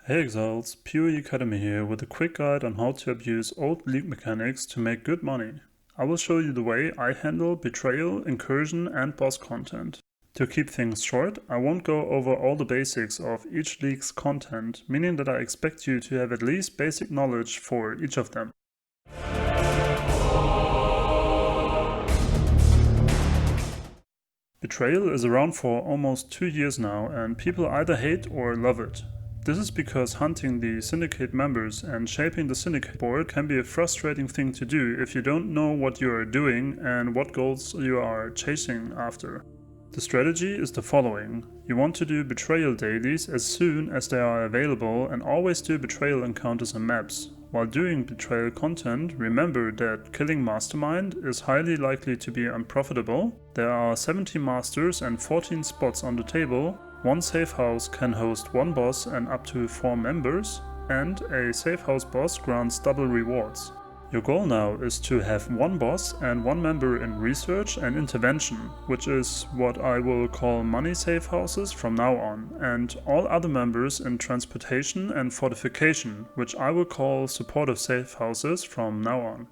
Hey Exiles, PoE Academy here with a quick guide on how to abuse old League mechanics to make good money. I will show you the way I handle Betrayal, Incursion and boss content. To keep things short, I won't go over all the basics of each League's content, meaning that I expect you to have at least basic knowledge for each of them. Betrayal is around for almost 2 years now and people either hate or love it. This is because hunting the syndicate members and shaping the syndicate board can be a frustrating thing to do if you don't know what you are doing and what goals you are chasing after. The strategy is the following. You want to do betrayal dailies as soon as they are available and always do betrayal encounters and maps. While doing betrayal content, remember that killing Mastermind is highly likely to be unprofitable. There are 70 masters and 14 spots on the table. One safe house can host one boss and up to 4 members, and a safe house boss grants double rewards. Your goal now is to have one boss and one member in research and intervention, which is what I will call money safe houses from now on, and all other members in transportation and fortification, which I will call supportive safe houses from now on.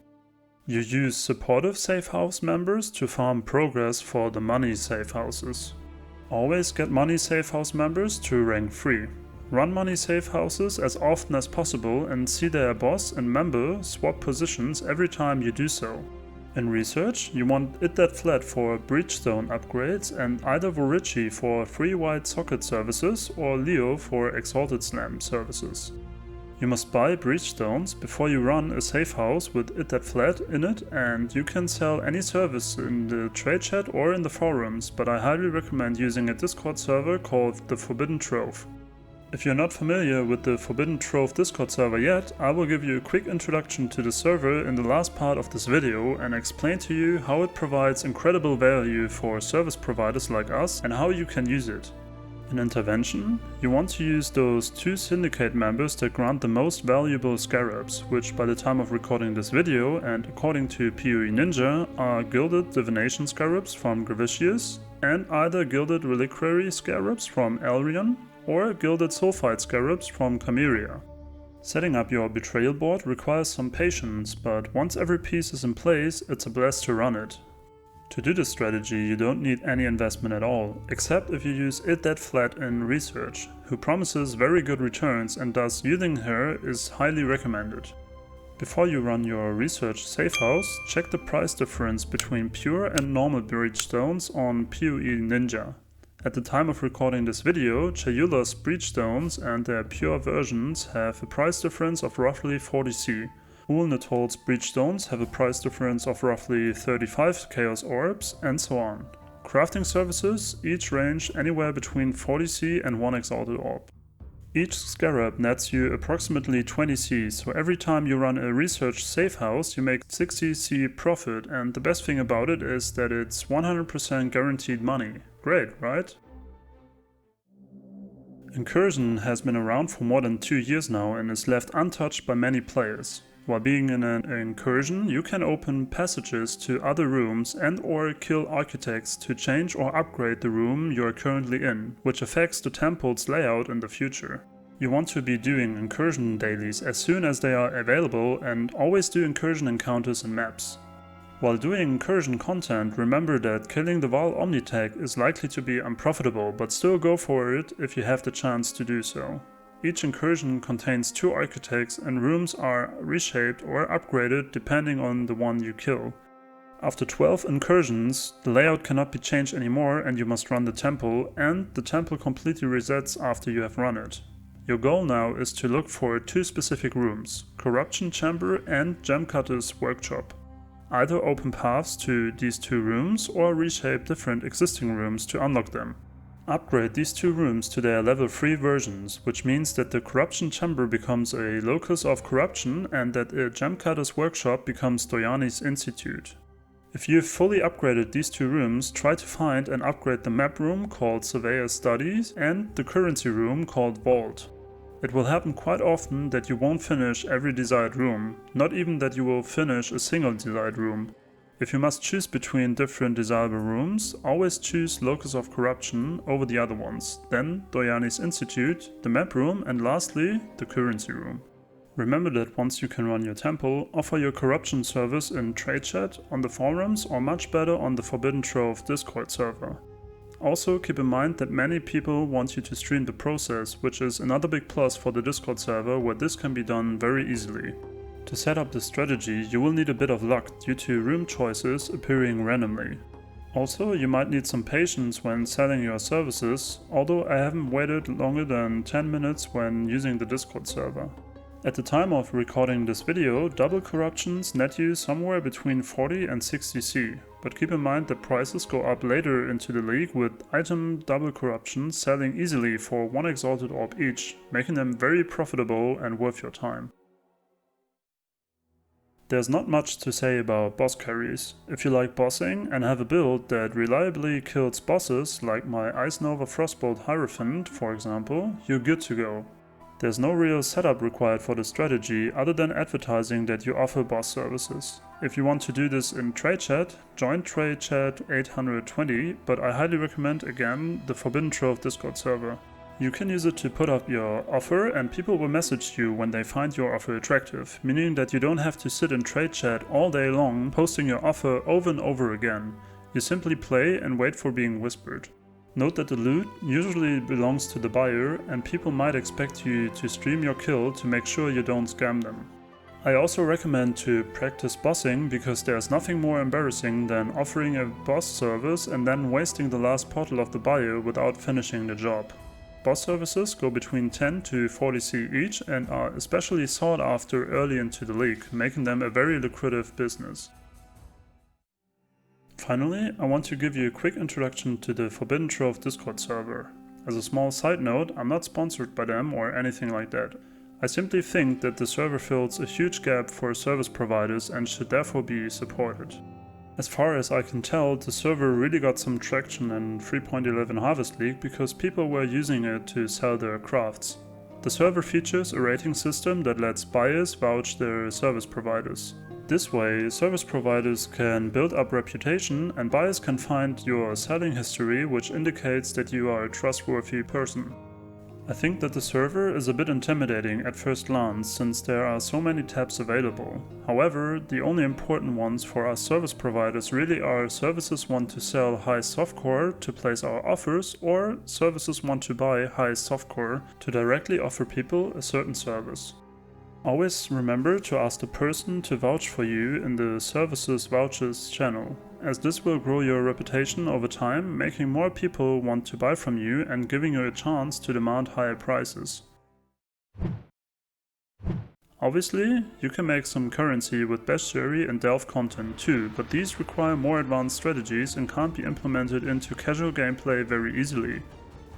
You use supportive safe house members to farm progress for the money safe houses. Always get money safe house members to rank 3. Run money safe houses as often as possible and see their boss and member swap positions every time you do so. In research, you want It That Flat for Breachstone upgrades and either Vorici for free wide socket services or Leo for Exalted Slam services. You must buy Breachstones before you run a safe house with It That Flat in it, and you can sell any service in the trade chat or in the forums, but I highly recommend using a Discord server called the Forbidden Trove. If you're not familiar with the Forbidden Trove Discord server yet, I will give you a quick introduction to the server in the last part of this video and explain to you how it provides incredible value for service providers like us and how you can use it. In Intervention, you want to use those 2 syndicate members that grant the most valuable scarabs, which by the time of recording this video and according to PoE Ninja are gilded divination scarabs from Gravicius and either gilded reliquary scarabs from Elrion or gilded sulfide scarabs from Chimera. Setting up your betrayal board requires some patience, but once every piece is in place, it's a blast to run it. To do this strategy, you don't need any investment at all, except if you use It That Flat in research, who promises very good returns and thus using her is highly recommended. Before you run your research safe house, check the price difference between pure and normal breachstones on PoE Ninja. At the time of recording this video, Chayula's breachstones and their pure versions have a price difference of roughly 40c. Ulnatol's breachstones have a price difference of roughly 35 chaos orbs, and so on. Crafting services each range anywhere between 40c and 1 exalted orb. Each scarab nets you approximately 20c, so every time you run a research safe house you make 60c profit, and the best thing about it is that it's 100% guaranteed money. Great, right? Incursion has been around for more than 2 years now and is left untouched by many players. While being in an incursion, you can open passages to other rooms and or kill architects to change or upgrade the room you are currently in, which affects the temple's layout in the future. You want to be doing incursion dailies as soon as they are available and always do incursion encounters and maps. While doing incursion content, remember that killing the Val Omnitech is likely to be unprofitable, but still go for it if you have the chance to do so. Each incursion contains 2 architects and rooms are reshaped or upgraded depending on the one you kill. After 12 incursions, the layout cannot be changed anymore and you must run the temple, and the temple completely resets after you have run it. Your goal now is to look for 2 specific rooms, Corruption Chamber and Gemcutter's Workshop. Either open paths to these 2 rooms or reshape different existing rooms to unlock them. Upgrade these 2 rooms to their level 3 versions, which means that the Corruption Chamber becomes a locus of corruption and that a Gemcutter's Workshop becomes Doyani's Institute. If you've fully upgraded these 2 rooms, try to find and upgrade the map room called Surveyor's Studies and the currency room called Vault. It will happen quite often that you won't finish every desired room, not even that you will finish a single desired room. If you must choose between different desirable rooms, always choose Locus of Corruption over the other ones, then Doyani's Institute, the map room, and lastly, the currency room. Remember that once you can run your temple, offer your corruption service in trade chat, on the forums, or much better on the Forbidden Trove Discord server. Also keep in mind that many people want you to stream the process, which is another big plus for the Discord server where this can be done very easily. To set up this strategy, you will need a bit of luck due to room choices appearing randomly. Also, you might need some patience when selling your services, although I haven't waited longer than 10 minutes when using the Discord server. At the time of recording this video, double corruptions net you somewhere between 40 and 60 C, but keep in mind that prices go up later into the league with item double corruptions selling easily for 1 exalted orb each, making them very profitable and worth your time. There's not much to say about boss carries. If you like bossing and have a build that reliably kills bosses, like my Ice Nova Frostbolt Hierophant for example, you're good to go. There's no real setup required for the strategy other than advertising that you offer boss services. If you want to do this in trade chat, join trade chat 820, but I highly recommend again the Forbidden Trove Discord server. You can use it to put up your offer and people will message you when they find your offer attractive, meaning that you don't have to sit in trade chat all day long posting your offer over and over again. You simply play and wait for being whispered. Note that the loot usually belongs to the buyer and people might expect you to stream your kill to make sure you don't scam them. I also recommend to practice bossing because there's nothing more embarrassing than offering a boss service and then wasting the last portal of the buyer without finishing the job. Boss services go between 10 to 40 C each and are especially sought after early into the league, making them a very lucrative business. Finally, I want to give you a quick introduction to the Forbidden Trove Discord server. As a small side note, I'm not sponsored by them or anything like that. I simply think that the server fills a huge gap for service providers and should therefore be supported. As far as I can tell, the server really got some traction in 3.11 Harvest League because people were using it to sell their crafts. The server features a rating system that lets buyers vouch their service providers. This way, service providers can build up reputation and buyers can find your selling history, which indicates that you are a trustworthy person. I think that the server is a bit intimidating at first glance since there are so many tabs available. However, the only important ones for us service providers really are services want to sell high softcore to place our offers or services want to buy high softcore to directly offer people a certain service. Always remember to ask the person to vouch for you in the Services Vouchers channel, as this will grow your reputation over time, making more people want to buy from you and giving you a chance to demand higher prices. Obviously, you can make some currency with bestiary and delve content too, but these require more advanced strategies and can't be implemented into casual gameplay very easily.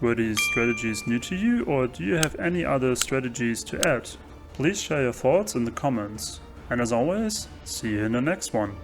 Were these strategies new to you, or do you have any other strategies to add? Please share your thoughts in the comments. And as always, see you in the next one.